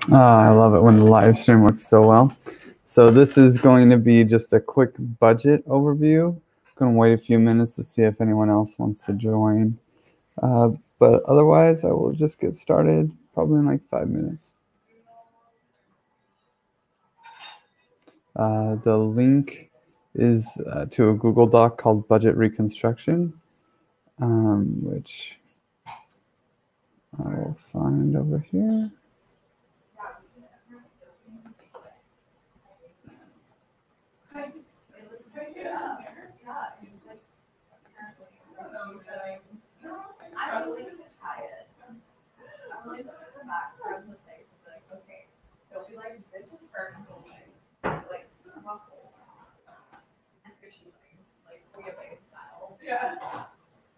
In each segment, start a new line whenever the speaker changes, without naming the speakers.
I love it when the live stream works so well. So this is going to be just a quick budget overview. Going to wait a few minutes to see if anyone else wants to join. But otherwise, I will just get started probably in like 5 minutes. The link is to a Google Doc called Budget Reconstruction, which I will find over here.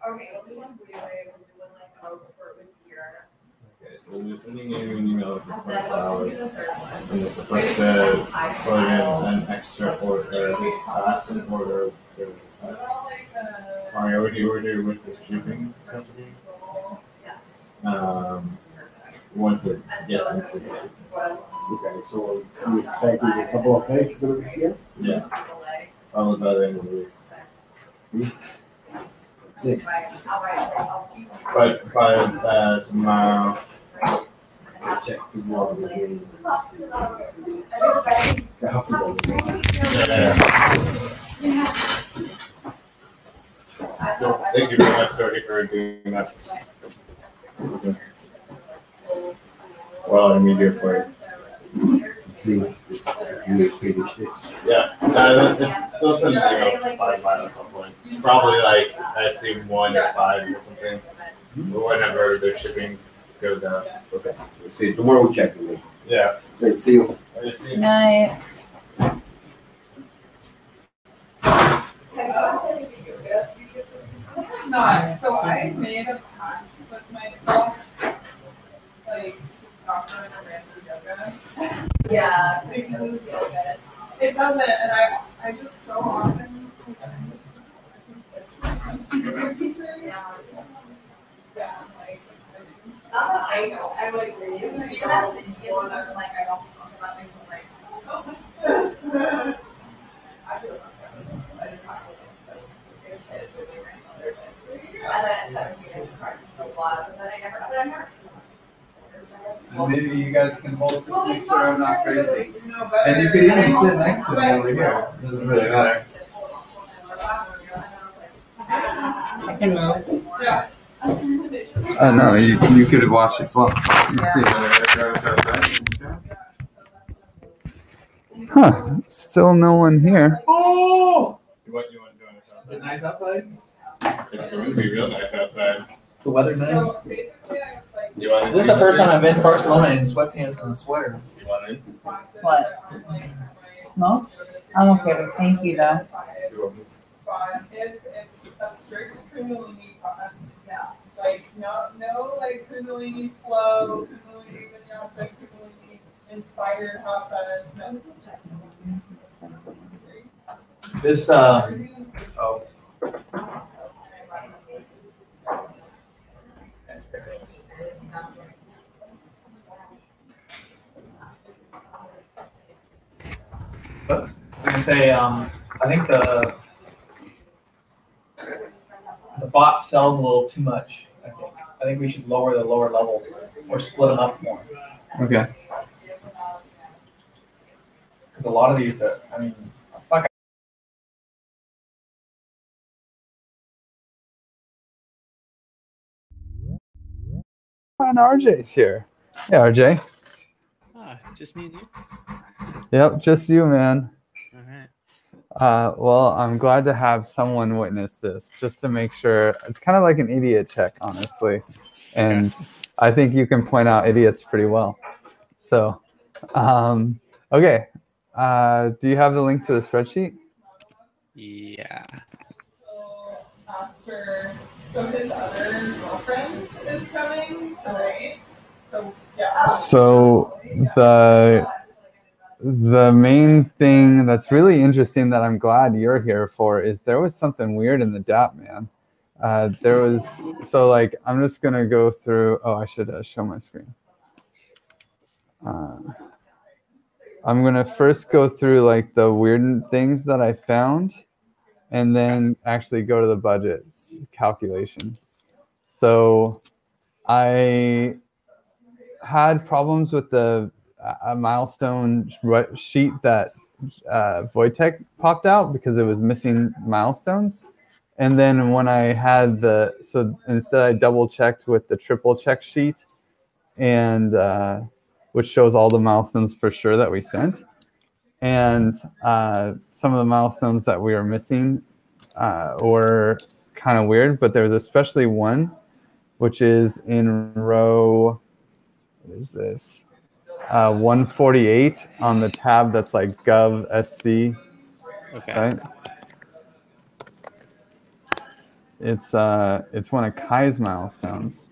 Okay, we'll do one video wave, we'll do one like for with beer.
Okay, so they're sending you an email for 24 hours, and they're supposed to plug in an extra order, last an order. Are you already ordered with the shipping company?
Yes.
Once it gets into the
Okay, so you expecting a couple of days over here?
yeah, probably by the end of the week.
That's it.
But by tomorrow.
Check the wall.
Thank you very much, Dorothy, for doing that. Okay. Well, I'm eager for it.
Let's see if you finish this.
Yeah, they'll send an email 5 by at some point. Probably like, I assume 1 or 5 or something. Or whenever their shipping goes out.
Okay, let's see. Tomorrow we'll check the
Yeah.
Let's see you.
Good night.
Not. So I made a pact with myself, like, to stop doing a random yoga.
Yeah.
Because it doesn't, and I just so often. Yeah, like.
I know. I would agree. Even as an Indian, I'm like, I don't talk about things. I'm like, oh. I feel sometimes. I didn't talk about things. Kids with my grandmother. And then at 17, I just practiced a lot, and then I never.
Maybe you guys can hold to make sure I'm not crazy. And you could even sit next to me over here. It doesn't really matter.
I can move.
Yeah.
No, you could watch as well. You see. Huh. Still no one here.
Oh! You want to join us outside?
Is it nice outside?
It's going to be real nice outside.
The weather nice?
So basically, I was like,
You want
This is the first time I've been to Barcelona in sweatpants and a sweater.
You want in?
What? Smoke? I'm okay, but thank you though.
It's a strict Kundalini class. Yeah. Like no like Kundalini flow, Kundalini vinyasa, Kundalini inspired hasa. No.
This, oh. But I'm gonna say, I think the bot sells a little too much. I think we should lower the lower levels or split them up more.
Okay.
Because a lot of these are, I mean, fuck.
And RJ's here. Yeah, RJ.
Just me and you?
Yep, just you, man.
All right.
Well, I'm glad to have someone witness this, just to make sure. It's kind of like an idiot check, honestly. And I think you can point out idiots pretty well. So, okay. Do you have the link to the spreadsheet?
Yeah.
So his other girlfriend is coming tonight. So yeah.
So the main thing that's really interesting that I'm glad you're here for is there was something weird in the DAP, man. There was, so like, I'm just going to go through, oh, I should show my screen. I'm gonna first go through like the weird things that I found, and then actually go to the budget calculation. So I had problems with the milestone sheet that Wojtek popped out because it was missing milestones. And then when I had so instead I double checked with the triple check sheet, and which shows all the milestones for sure that we sent. And some of the milestones that we were missing were kind of weird, but there was especially one, which is in row, what is this? 148 on the tab that's like Gov SC,
Okay.
right? It's one of Kai's milestones.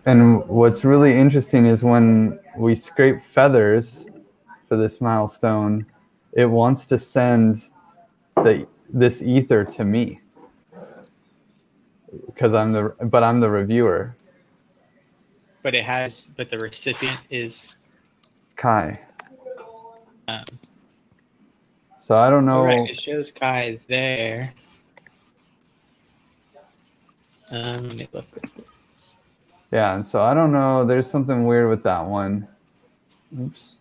And what's really interesting is when we scrape feathers for this milestone, it wants to send this ether to me because I'm the reviewer.
But the recipient is
Kai.
um,
So I don't know.
right, it shows Kai there. Let me look.
Yeah, and so I don't know. There's something weird with that one. Oops.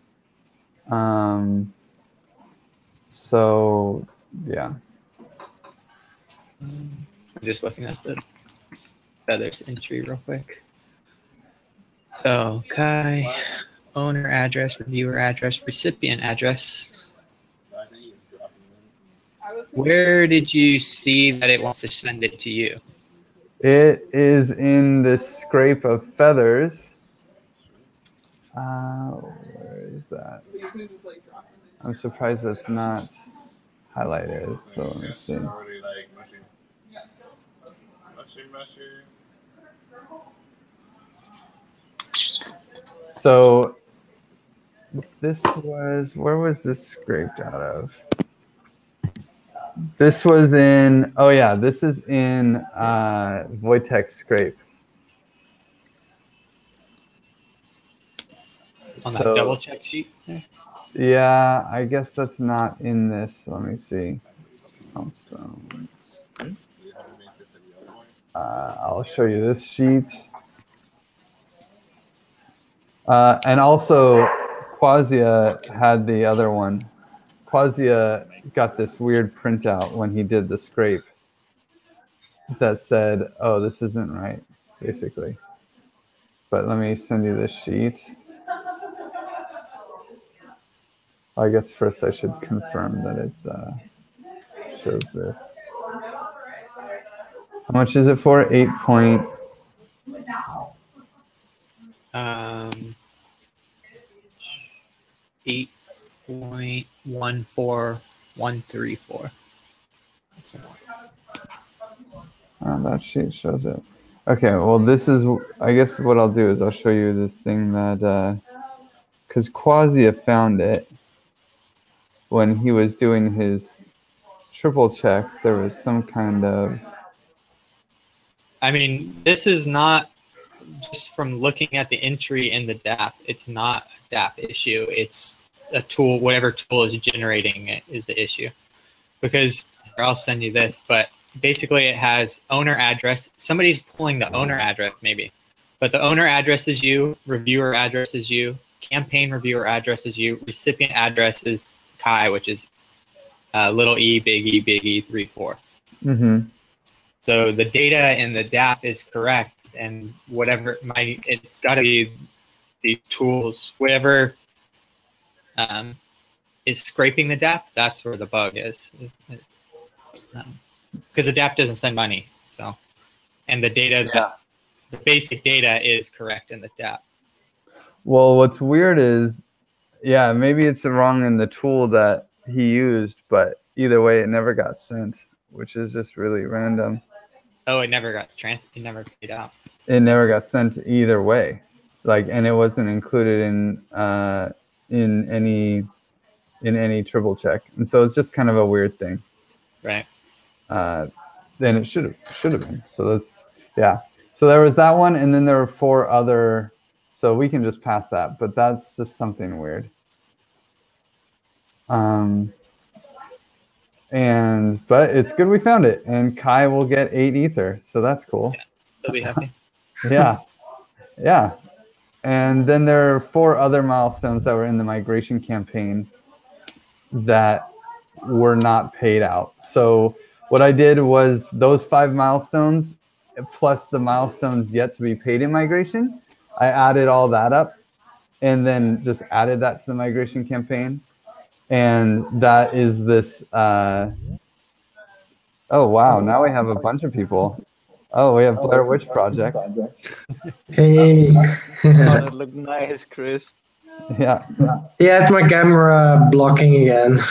So yeah.
I'm just looking at the feathers entry real quick. So Kai, owner address, reviewer address, recipient address. Where did you see that it wants to send it to you?
It is in the scrape of feathers. Where is that? I'm surprised that's not highlighted. So let me see. So this was, where was this scraped out of? This was in, oh yeah, this is in Wojtek's scrape.
On that double check sheet there?
Yeah, I guess that's not in this. Let me see. I'll show you this sheet. And also, Quasia had the other one. Quasia got this weird printout when he did the scrape that said, oh, this isn't right, basically. But let me send you this sheet. I guess first I should confirm that it's shows this. How much is it for? 8 point.
8.14134.
That sheet shows it. Okay, well, this is, I guess what I'll do is I'll show you this thing that, because Quasia found it when he was doing his triple check. There was some kind of...
I mean, this is not, just from looking at the entry in the DAP, it's not a DAP issue. It's a tool, whatever tool is generating it is the issue. Because, I'll send you this, but basically it has owner address. Somebody's pulling the owner address maybe, but the owner address is you, reviewer address is you, campaign reviewer address is you, recipient address is Kai, which is little e, big E, 3, 4.
Mm-hmm.
So the data in the DAP is correct, and whatever it's got to be these tools, whatever is scraping the DAP, that's where the bug is. Because the DAP doesn't send money, so, and the data, the basic data is correct in the DAP.
Well, what's weird is, yeah, maybe it's wrong in the tool that he used, but either way, it never got sent, which is just really random.
Oh, it never got it never paid out.
It never got sent either way, and it wasn't included in any triple check, and so it's just kind of a weird thing.
Right.
Then it should have been. So that's, yeah. So there was that one, and then there were 4 other So we can just pass that, but that's just something weird. But it's good we found it, and Kai will get 8 ether, so that's cool.
Yeah, they'll be happy.
Yeah, yeah. And then there are 4 other milestones that were in the migration campaign that were not paid out. So what I did was those 5 milestones plus the milestones yet to be paid in migration, I added all that up and then just added that to the migration campaign. And that is this, oh wow, now we have a bunch of people. Oh, we have Blair Witch Project.
Hey.
Oh, that looked nice, Chris.
Yeah.
Yeah, it's my camera blocking again.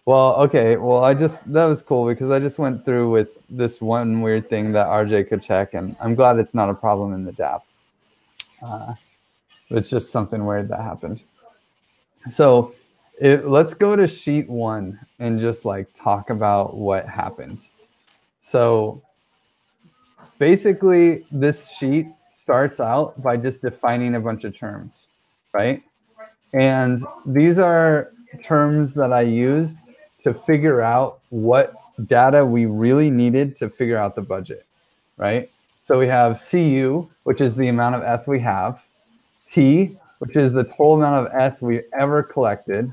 Well, okay. Well, that was cool because I just went through with this one weird thing that RJ could check, and I'm glad it's not a problem in the DApp. It's just something weird that happened. So let's go to sheet 1 and just like talk about what happened. So basically this sheet starts out by just defining a bunch of terms, right? And these are terms that I used to figure out what data we really needed to figure out the budget, right? So we have CU, which is the amount of ETH we have, T, which is the total amount of ETH we've ever collected,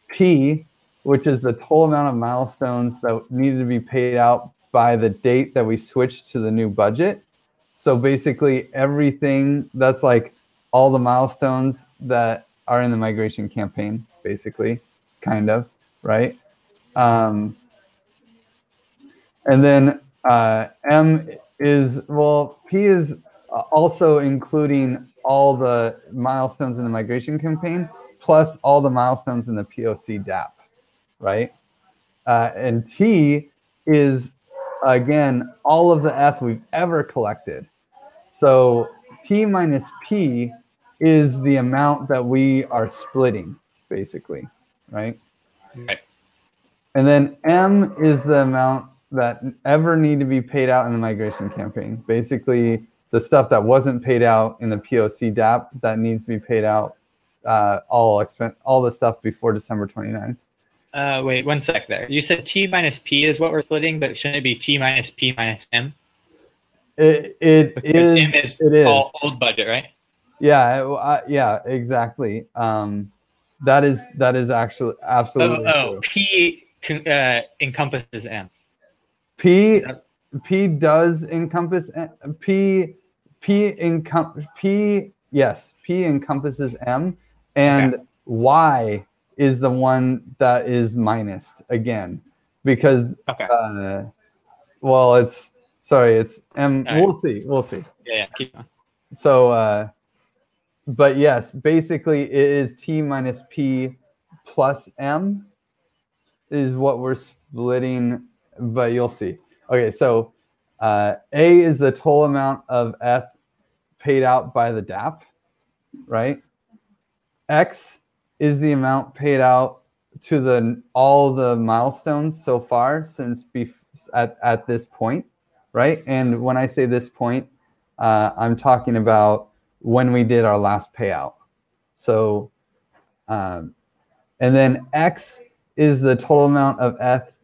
P, which is the total amount of milestones that needed to be paid out by the date that we switched to the new budget. So basically everything that's like all the milestones that are in the migration campaign, basically, kind of, right? And then M is, well, P is also including all the milestones in the migration campaign, plus all the milestones in the POC DApp, right? And T is, again, all of the ETH we've ever collected. So T minus P is the amount that we are splitting, basically, right?
Right.
And then M is the amount that ever need to be paid out in the migration campaign. Basically, the stuff that wasn't paid out in the POC DApp that needs to be paid out, all the stuff before December 29th.
Wait, 1 sec there. You said T minus P is what we're splitting, but shouldn't it be T minus P minus M?
It
M is all old budget, right?
Yeah, yeah, exactly. That is actually absolutely true.
P encompasses M.
P does encompass P encompasses M, and okay. Y is the one that is minused again because well, it's M. Right. We'll see.
Yeah, keep on.
So but yes, basically it is T minus P plus M is what we're splitting, but you'll see. Okay, so A is the total amount of ETH paid out by the DApp, right? X is the amount paid out to all the milestones so far since at this point, right? And when I say this point, I'm talking about when we did our last payout. So, and then X is the total amount of ETH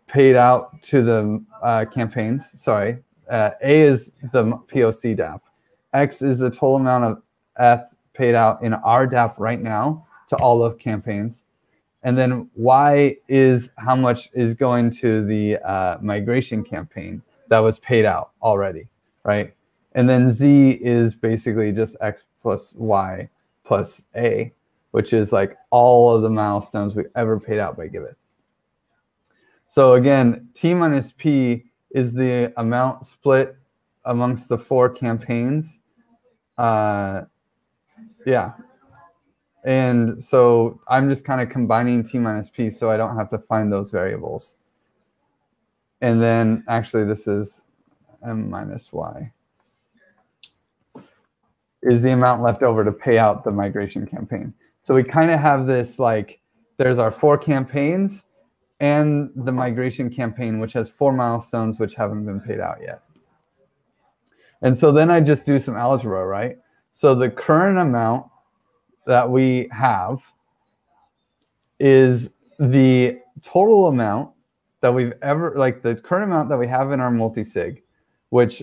paid out to the campaigns. Sorry, A is the POC DApp. X is the total amount of ETH paid out in our DApp right now to all of campaigns. And then Y is how much is going to the migration campaign that was paid out already, right? And then Z is basically just X plus Y plus A, which is like all of the milestones we ever paid out by Giveth. So again, T minus P is the amount split amongst the 4 campaigns. Yeah. And so I'm just kind of combining T minus P so I don't have to find those variables. And then actually this is M minus Y is the amount left over to pay out the migration campaign. So we kind of have this like, there's our 4 campaigns and the migration campaign, which has 4 milestones which haven't been paid out yet. And so then I just do some algebra, right? So the current amount that we have is the total amount that we've ever, like the current amount that we have in our multisig, which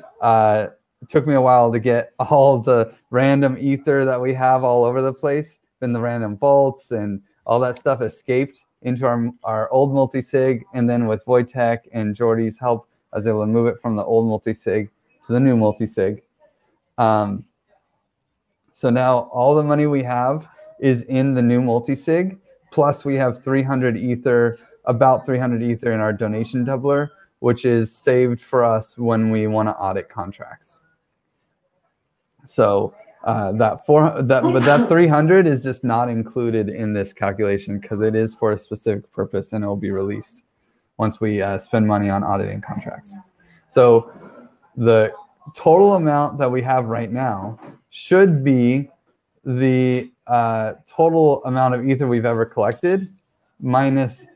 took me a while to get all the random ether that we have all over the place, and the random vaults and all that stuff escaped into our old multisig, and then with Wojtek and Jordy's help, I was able to move it from the old multisig to the new multisig. So now all the money we have is in the new multisig, plus we have 300 ether, about 300 ether in our donation doubler, which is saved for us when we want to audit contracts. So that 300 is just not included in this calculation because it is for a specific purpose and it will be released once we spend money on auditing contracts. So the total amount that we have right now should be the total amount of ether we've ever collected minus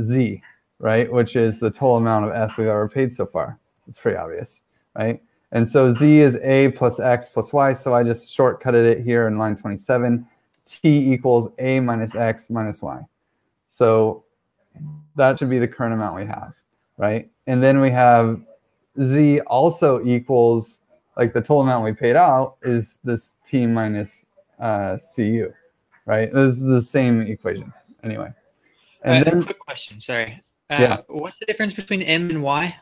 Z, right? Which is the total amount of F we've ever paid so far. It's pretty obvious, right? And so Z is A plus X plus Y. So I just shortcutted it here in line 27. T equals A minus X minus Y. So that should be the current amount we have, right? And then we have Z also equals, like the total amount we paid out is this T minus CU, right? This is the same equation anyway. And then,
quick question, sorry.
Yeah.
What's the difference between M and Y?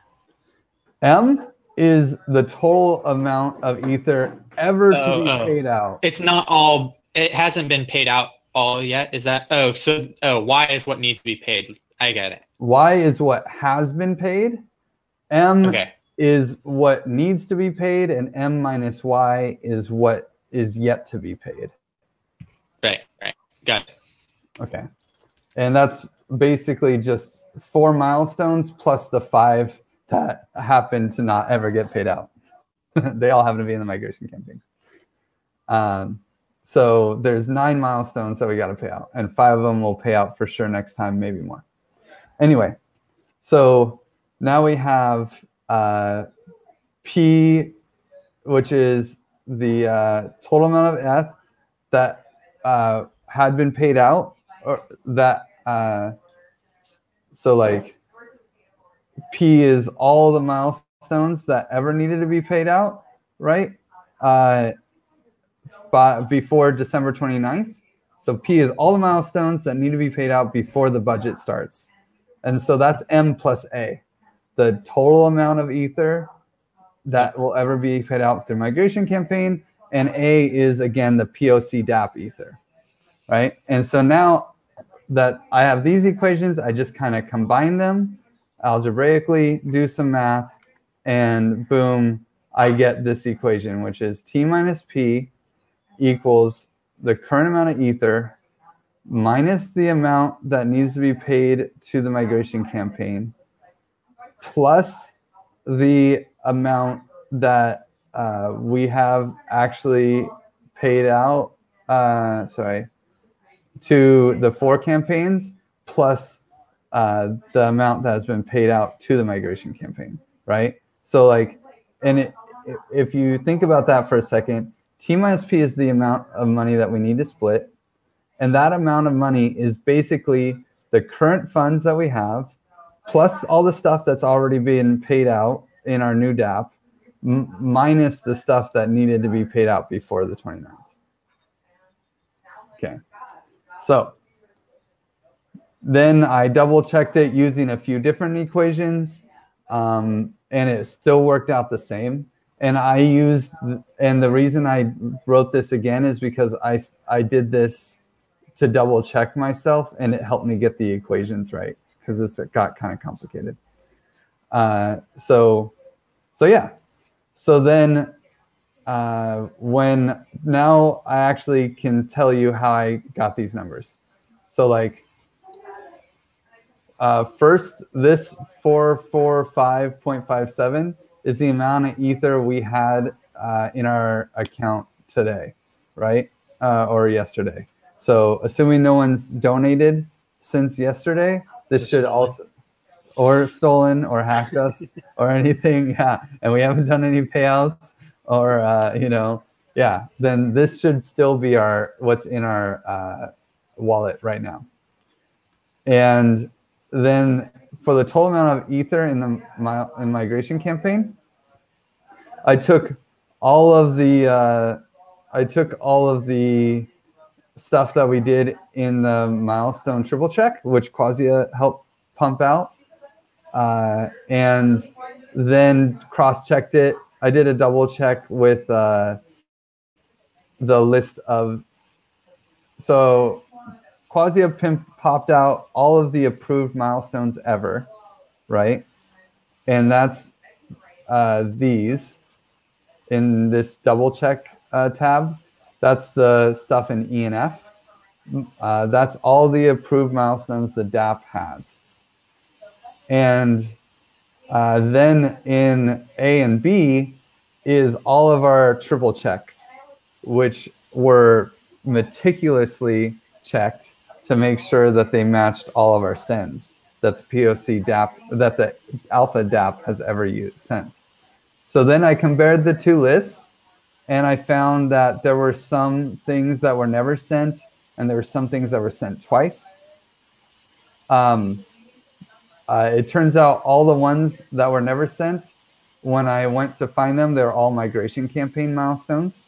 M is the total amount of ether ever to be paid out.
It's not all, it hasn't been paid out all yet, is that? Y is what needs to be paid. I get it.
Y is what has been paid. M is what needs to be paid, and M minus Y is what is yet to be paid.
Right. Got it.
Okay. And that's basically just 4 milestones plus the 5 that happen to not ever get paid out. They all happen to be in the migration campaign. So there's 9 milestones that we got to pay out, and 5 of them will pay out for sure next time, maybe more. Anyway, so now we have P, which is the total amount of F that had been paid out, or that so like P is all the milestones that ever needed to be paid out, right? Before December 29th. So P is all the milestones that need to be paid out before the budget starts. And so that's M plus A, the total amount of ether that will ever be paid out through migration campaign. And A is, again, the POC DAP ether, right? And so now that I have these equations, I just kind of combine them algebraically, do some math, and boom, I get this equation, which is T minus P equals the current amount of ether minus the amount that needs to be paid to the migration campaign plus the amount that we have actually paid out, to the 4 campaigns plus the amount that has been paid out to the migration campaign, right? So like, and if you think about that for a second, T minus P is the amount of money that we need to split. And that amount of money is basically the current funds that we have, plus all the stuff that's already been paid out in our new DAP, minus the stuff that needed to be paid out before the 29th. Okay. So then I double checked it using a few different equations, and it still worked out the same. And the reason I wrote this again is because I did this to double check myself, and it helped me get the equations right because this got kind of complicated. So yeah. So then when now I actually can tell you how I got these numbers. So like first, this 445.57 is the amount of ether we had in our account today, right? Or yesterday. So assuming no one's donated since yesterday, this should also, or stolen or hacked us or anything, yeah, and we haven't done any payouts or yeah, then this should still be what's in our wallet right now. And then for the total amount of ether in the migration campaign, I took all of the stuff that we did in the milestone triple check, which Quasia helped pump out, and then cross-checked it. I did a double check with the list of, so Quasia popped out all of the approved milestones ever, right? And that's these in this double check tab. That's the stuff in ENF. That's all the approved milestones the DApp has. And then in A and B is all of our triple checks, which were meticulously checked to make sure that they matched all of our sends that the POC DApp, that the alpha DApp has ever sent. So then I compared the two lists, and I found that there were some things that were never sent, and there were some things that were sent twice. It turns out all the ones that were never sent, when I went to find them, they're all migration campaign milestones.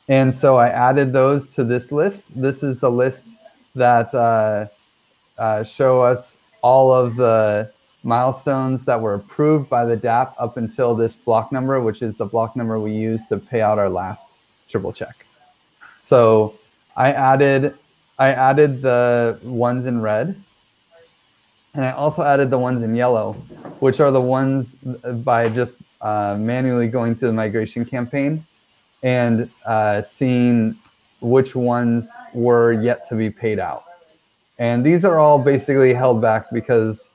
And so I added those to this list. This is the list that show us all of the milestones that were approved by the DApp up until this block number, which is the block number we used to pay out our last triple check. So I added the ones in red, and I also added the ones in yellow, which are the ones by just manually going through the migration campaign and seeing which ones were yet to be paid out. And these are all basically held back because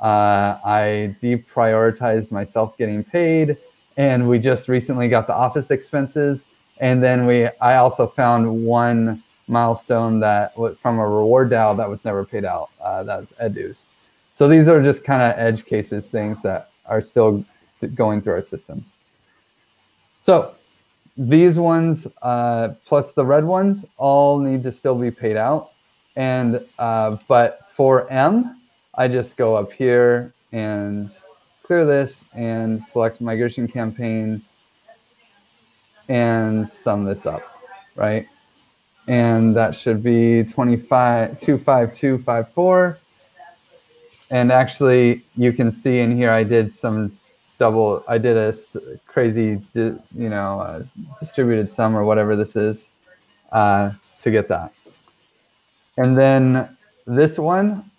I deprioritized myself getting paid, and we just recently got the office expenses. And then I also found one milestone that was from a reward DAO that was never paid out. That's EDUs. So these are just kind of edge cases, things that are still going through our system. So these ones plus the red ones all need to still be paid out. And but for M, I just go up here and clear this and select migration campaigns and sum this up, right? And that should be 25254. And actually, you can see in here I did a crazy, distributed sum or whatever this is to get that. And then this one,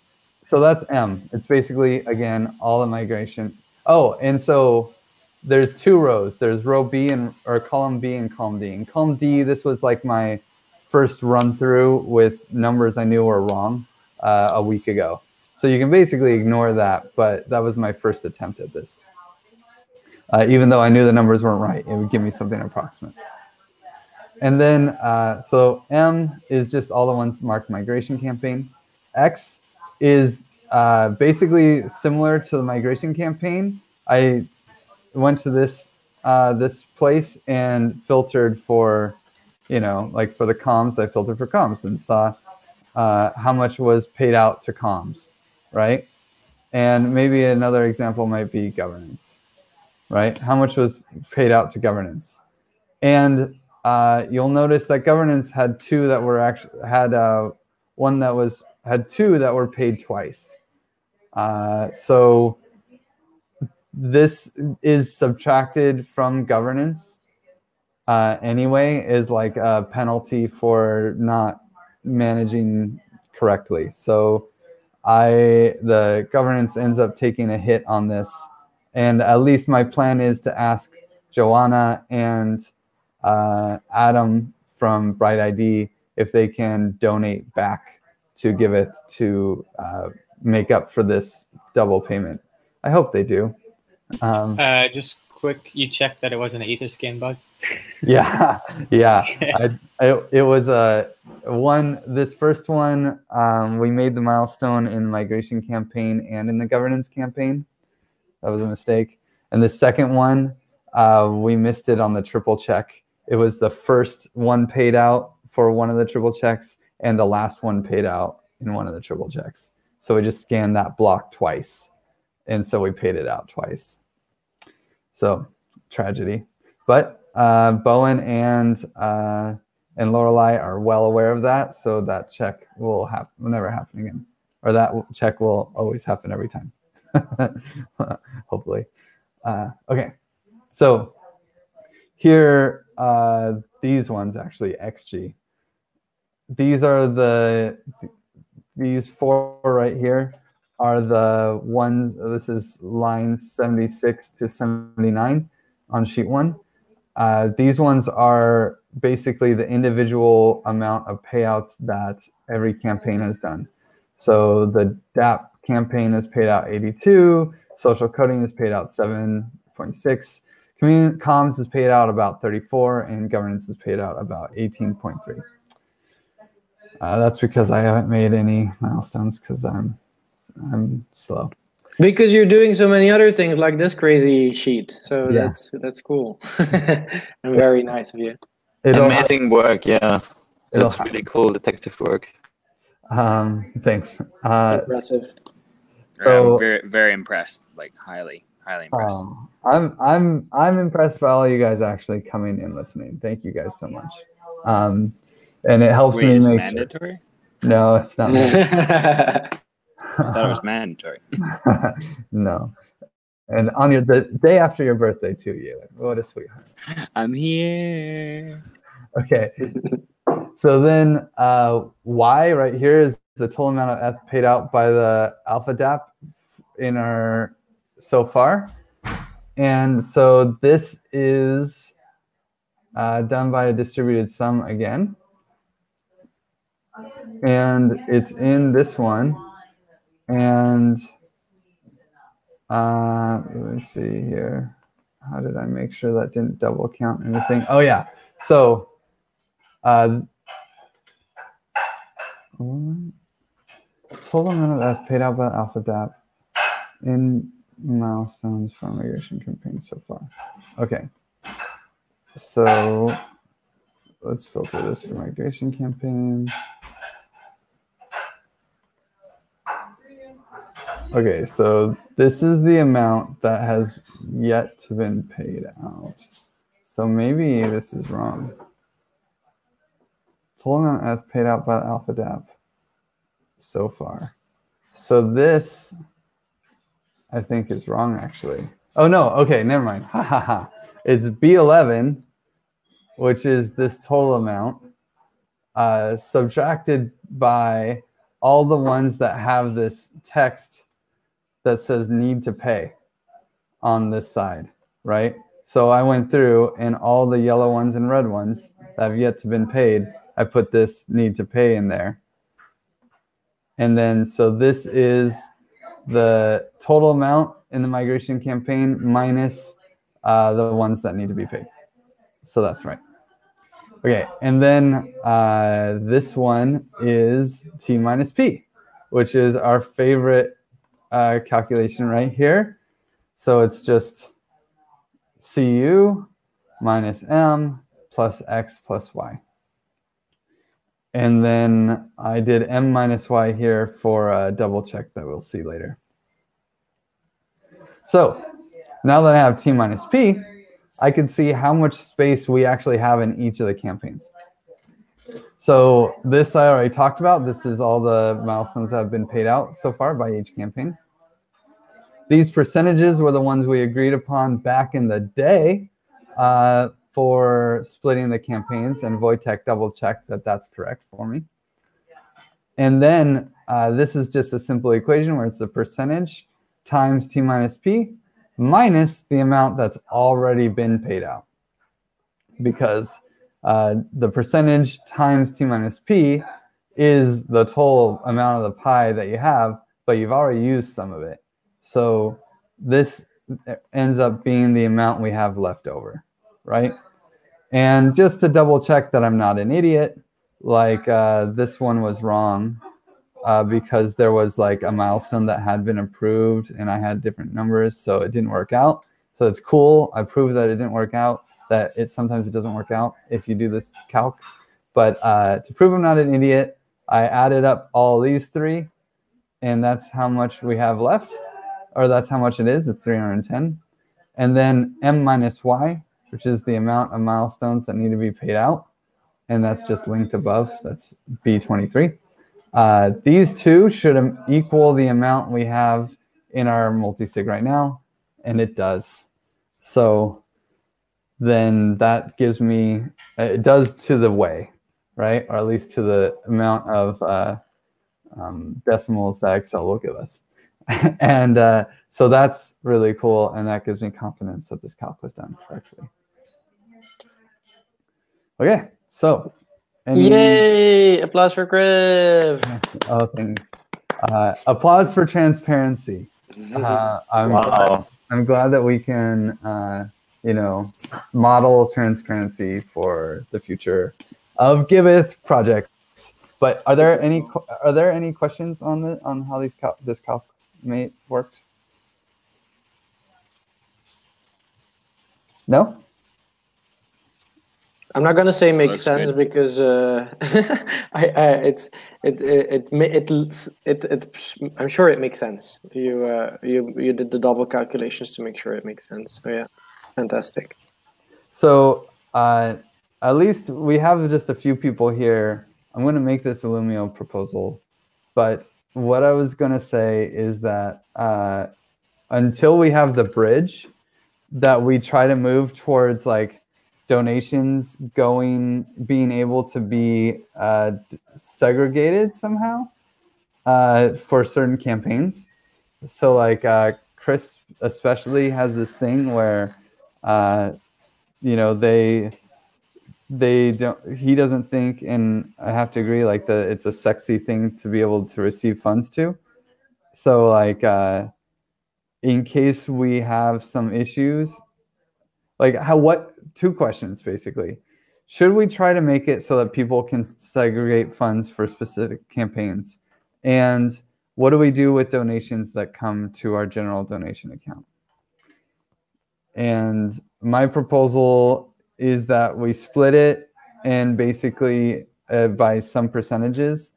so that's M. It's basically, again, all the migration. Oh, and so there's two rows. There's row B or column B and column D. In column D, this was like my first run through with numbers I knew were wrong a week ago. So you can basically ignore that, but that was my first attempt at this. Even though I knew the numbers weren't right, it would give me something approximate. And then, so M is just all the ones marked migration campaign. X is basically similar to the migration campaign. I went to this place and filtered for, like for the comms, I filtered for comms and saw how much was paid out to comms, right? And maybe another example might be governance, right? How much was paid out to governance? And you'll notice that governance had two that were had two that were paid twice. So this is subtracted from governance anyway, is like a penalty for not managing correctly. So the governance ends up taking a hit on this. And at least my plan is to ask Joanna and Adam from Bright ID if they can donate back to Giveth to make up for this double payment. I hope they do.
Just quick you checked that it wasn't an Etherscan bug?
Yeah, yeah. It was this first one, we made the milestone in migration campaign and in the governance campaign. That was a mistake. And the second one, we missed it on the triple check. It was the first one paid out for one of the triple checks and the last one paid out in one of the triple checks. So we just scanned that block twice. And so we paid it out twice. So tragedy. But Bowen and Lorelei are well aware of that. So that check will never happen again. Or that check will always happen every time. Hopefully. Okay. So here, these ones actually, XG. These are these four right here are the ones, this is line 76 to 79 on sheet 1. These ones are basically the individual amount of payouts that every campaign has done. So the DAP campaign has paid out 82, social coding has paid out 7.6, community comms has paid out about 34, and governance has paid out about 18.3. That's because I haven't made any milestones because I'm slow.
Because you're doing so many other things like this crazy sheet. So
Yeah.
that's cool. And very nice of you.
Amazing work, yeah.
It'll
That's really cool detective work.
Thanks.
Impressive.
So-
I'm very, very impressed. Like highly impressed.
I'm impressed by all you guys actually coming and listening. Thank you guys so much. And it helps
Wait,
me
it's
make
mandatory?
Sure. No, it's not mandatory.
I thought it was mandatory.
No. And on the day after your birthday too, you what a sweetheart.
I'm here.
Okay. So then Y right here is the total amount of F paid out by the alpha DAP in our so far. And so this is done by a distributed sum again. And it's in this one. And let me see here. How did I make sure that didn't double count anything? Oh yeah. So total amount of F paid out by Alpha DAP in milestones for migration campaign so far. Okay. So let's filter this for migration campaign. Okay, so this is the amount that has yet to been paid out. So maybe this is wrong. Total amount F paid out by Alpha DAP so far. So this, I think, is wrong actually. Oh no, okay, never mind. Ha ha ha. It's B11, which is this total amount, subtracted by all the ones that have this text that says need to pay on this side, right? So I went through and all the yellow ones and red ones that have yet to been paid, I put this need to pay in there. And then, so this is the total amount in the migration campaign minus the ones that need to be paid. So that's right. Okay, and then this one is T minus P, which is our favorite calculation right here. So it's just CU minus M plus X plus Y. And then I did M minus Y here for a double check that we'll see later. So now that I have T minus P, I can see how much space we actually have in each of the campaigns. So this I already talked about. This is all the milestones that have been paid out so far by each campaign. These percentages were the ones we agreed upon back in the day for splitting the campaigns, and Wojtek double checked that that's correct for me. And then this is just a simple equation where it's the percentage times T minus P minus the amount that's already been paid out. Because the percentage times T minus P is the total amount of the pie that you have, but you've already used some of it. So this ends up being the amount we have left over, right? And just to double check that I'm not an idiot, like this one was wrong because there was like a milestone that had been approved and I had different numbers, so it didn't work out. So it's cool. I proved that it didn't work out, that sometimes it doesn't work out if you do this calc. But to prove I'm not an idiot, I added up all these three, and that's how much we have left, or that's how much it is. It's 310. And then M minus Y, which is the amount of milestones that need to be paid out. And that's just linked above. That's B23. These two should equal the amount we have in our multisig right now, and it does. So then that gives me, it does to the way, right? Or at least to the amount of decimals that Excel will give us. And so that's really cool, and that gives me confidence that this calc was done correctly. Okay, so
yay! Applause for Griff.
Oh, thanks. Applause for transparency. I'm glad that we can, model transparency for the future of Giveth projects. But are there any questions on how this calc worked? No.
I'm not gonna say makes sense
good.
because I'm sure it makes sense. You did the double calculations to make sure it makes sense. So yeah, fantastic.
So at least we have just a few people here. I'm going to make this Illumio proposal, but what I was going to say is that until we have the bridge, that we try to move towards like donations being able to be segregated somehow for certain campaigns. So like Chris especially has this thing where he doesn't think, and I have to agree, like it's a sexy thing to be able to receive funds to. So like in case we have some issues, like two questions basically. Should we try to make it so that people can segregate funds for specific campaigns? And what do we do with donations that come to our general donation account? And my proposal is that we split it and basically by some percentages.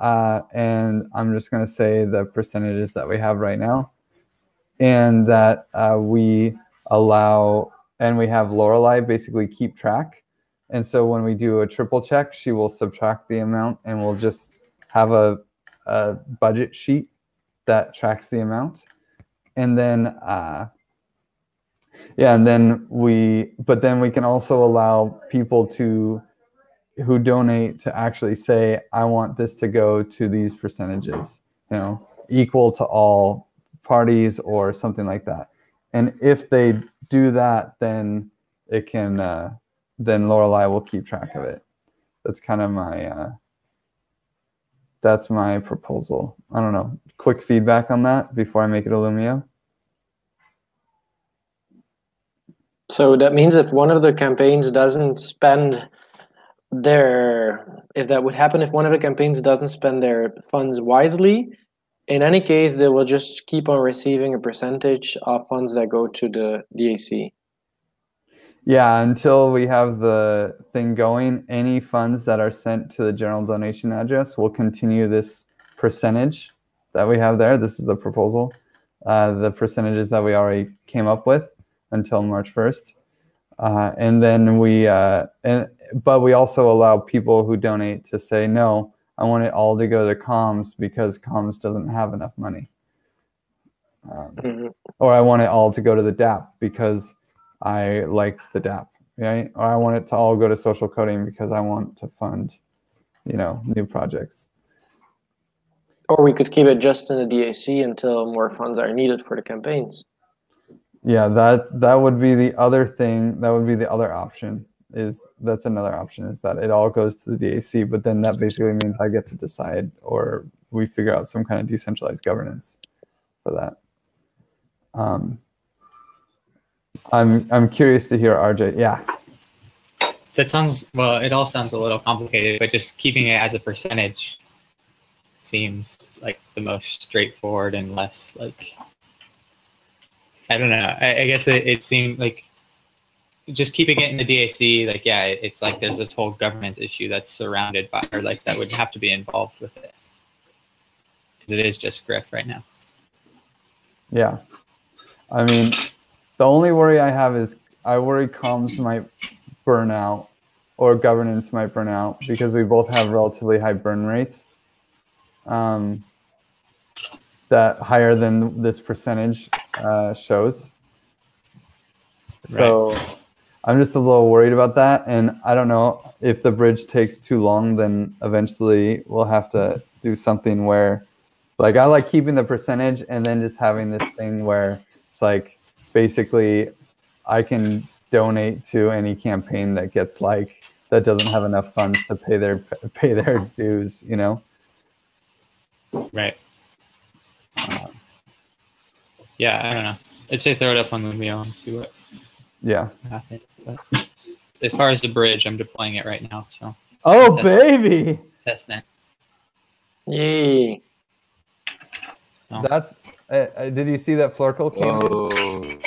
And I'm just going to say the percentages that we have right now. And that we allow, and we have Lorelei basically keep track. And so when we do a triple check, she will subtract the amount, and we'll just have a budget sheet that tracks the amount. And then, but then we can also allow people who donate to actually say, I want this to go to these percentages, equal to all parties or something like that. And if they do that, then it can, then Lorelei will keep track of it. That's kind of that's my proposal. I don't know. Quick feedback on that before I make it Illumio.
So that means if one of the campaigns doesn't spend if that would happen, if one of the campaigns doesn't spend their funds wisely, in any case, they will just keep on receiving a percentage of funds that go to the DAC.
Yeah, until we have the thing going, any funds that are sent to the general donation address will continue this percentage that we have there. This is the proposal, the percentages that we already came up with until March 1st. And then but we also allow people who donate to say, no, I want it all to go to comms because comms doesn't have enough money. Or I want it all to go to the DAP because I like the DAP, right? Or I want it to all go to social coding because I want to fund, new projects.
Or we could keep it just in the DAC until more funds are needed for the campaigns.
Yeah, that would be the other thing. That would be the other option. That's another option, is that it all goes to the DAC, but then that basically means I get to decide, or we figure out some kind of decentralized governance for that. I'm curious to hear RJ. Yeah.
That sounds, well, it all sounds a little complicated, but just keeping it as a percentage seems like the most straightforward and less like, I don't know. I guess it seemed like just keeping it in the DAC, like, yeah, it's like there's this whole governance issue that's surrounded by, or like that would have to be involved with it. Because it is just Griff right now.
Yeah. I mean, the only worry I have is I worry comms might burn out or governance might burn out because we both have relatively high burn rates. That higher than this percentage shows. So I'm just a little worried about that. And I don't know if the bridge takes too long, then eventually we'll have to do something where, like, I like keeping the percentage and then just having this thing where it's like, basically I can donate to any campaign that gets like, that doesn't have enough funds to pay their dues, you know?
Right. Yeah, I don't know. I'd say throw it up on Lumio and see what happens. But as far as the bridge, I'm deploying it right now. So.
Oh, baby!
Testnet.
Yay!
So.
That's. Did you see that Flurkle came in?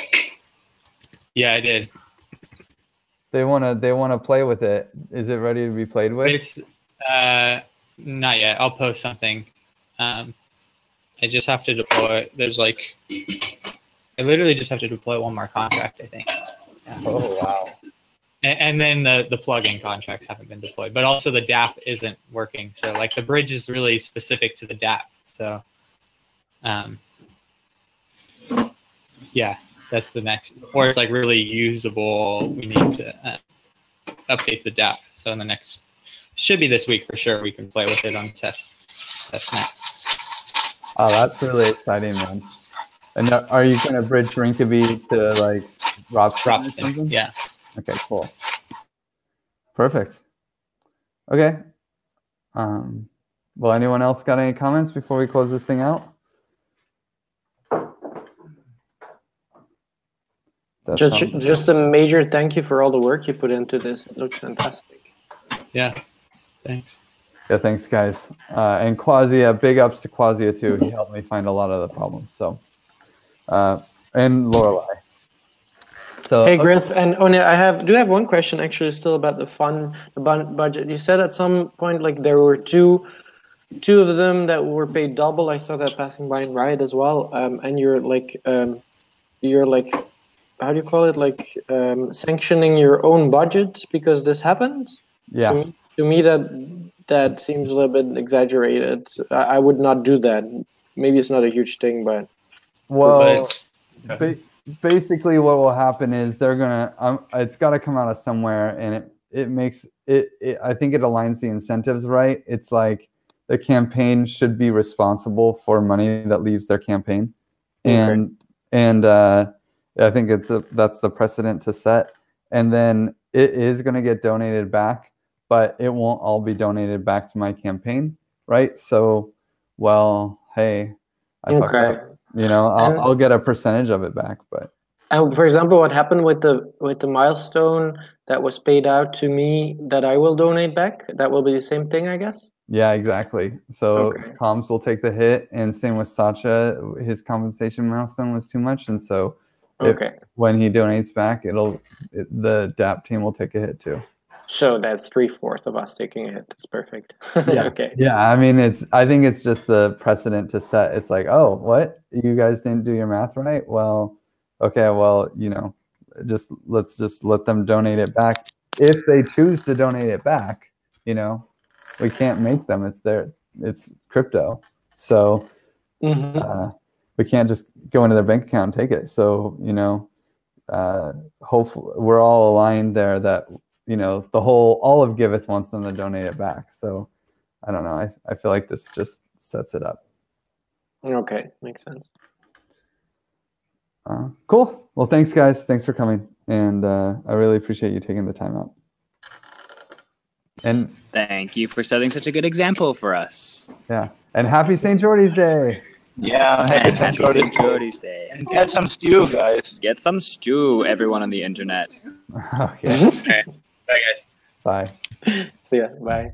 Yeah, I did.
They wanna play with it. Is it ready to be played with?
It's not yet. I'll post something. I just have to deploy. There's like, I literally just have to deploy one more contract, I think. Yeah.
Oh wow!
And then the plugin contracts haven't been deployed, but also the DApp isn't working. So like the bridge is really specific to the DApp. So, yeah, that's the next. Or it's like really usable. We need to update the DApp. So in the next, should be this week for sure. We can play with it on testnet.
Oh, that's really exciting, man. And are you going to bridge Rinkeby to like Robson?
Yeah.
Okay, cool. Perfect. Okay. Well, anyone else got any comments before we close this thing out?
Just a major thank you for all the work you put into this. It looks fantastic.
Yeah. Thanks.
Yeah, thanks, guys. And Quasia, big ups to Quasia too. He helped me find a lot of the problems. So, and Lorelei. So,
hey, Griff, and I do have one question actually still about the budget. You said at some point like there were two of them that were paid double. I saw that passing by in Riot as well. And you're like, how do you call it? Like sanctioning your own budget because this happens.
Yeah.
To me, that seems a little bit exaggerated. I would not do that. Maybe it's not a huge thing, but
well, basically, what will happen is they're gonna. It's got to come out of somewhere, and it makes it. I think it aligns the incentives right. It's like the campaign should be responsible for money that leaves their campaign, and I think that's the precedent to set, and then it is going to get donated back. But it won't all be donated back to my campaign, right? So, well, hey, I fucked up. You know, I'll get a percentage of it back, but.
And for example, what happened with the milestone that was paid out to me that I will donate back? That will be the same thing, I guess.
Yeah, exactly. So comms will take the hit, and same with Sacha. His compensation milestone was too much, and so when he donates back, the DApp team will take a hit too.
So that's 3/4 of us taking a hit. That's perfect.
Yeah.
Okay.
Yeah, I mean, I think it's just the precedent to set. It's like, oh, what? You guys didn't do your math right? Well, okay, well, you know, let's just let them donate it back. If they choose to donate it back, you know, we can't make them. It's crypto. So we can't just go into their bank account and take it. So, you know, hopefully we're all aligned there that, you know, all of Giveth wants them to donate it back. So I don't know. I feel like this just sets it up.
Okay, makes sense.
Cool. Well, thanks, guys. Thanks for coming. And I really appreciate you taking the time out. And
thank you for setting such a good example for us.
Yeah. And happy St. Geordie's Day.
Yeah, happy
And
St.
happy
Jordan's
St. Jordan's Day.
And get some stew, guys.
Get some stew, everyone on the internet.
Okay.
Okay. Bye, guys.
Bye.
Yeah, bye.